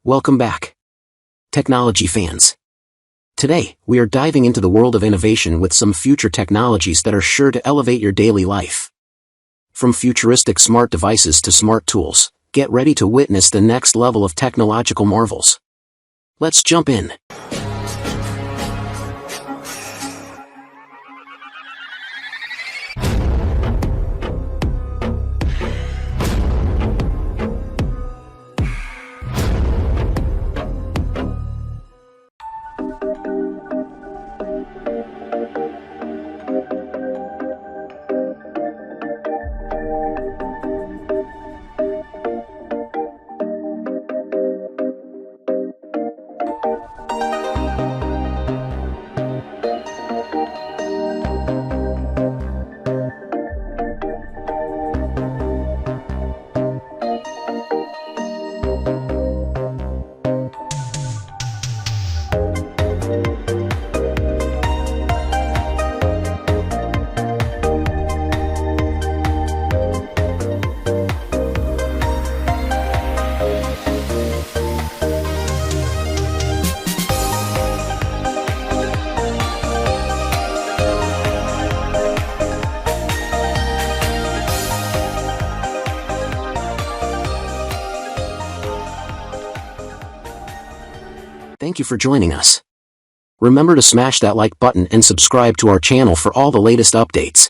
Welcome back, technology fans. Today, we are diving into the world of innovation with some future technologies that are sure to elevate your daily life. From futuristic smart devices to smart tools, get ready to witness the next level of technological marvels. Let's jump in. Thank you for joining us. Remember to smash that like button and subscribe to our channel for all the latest updates.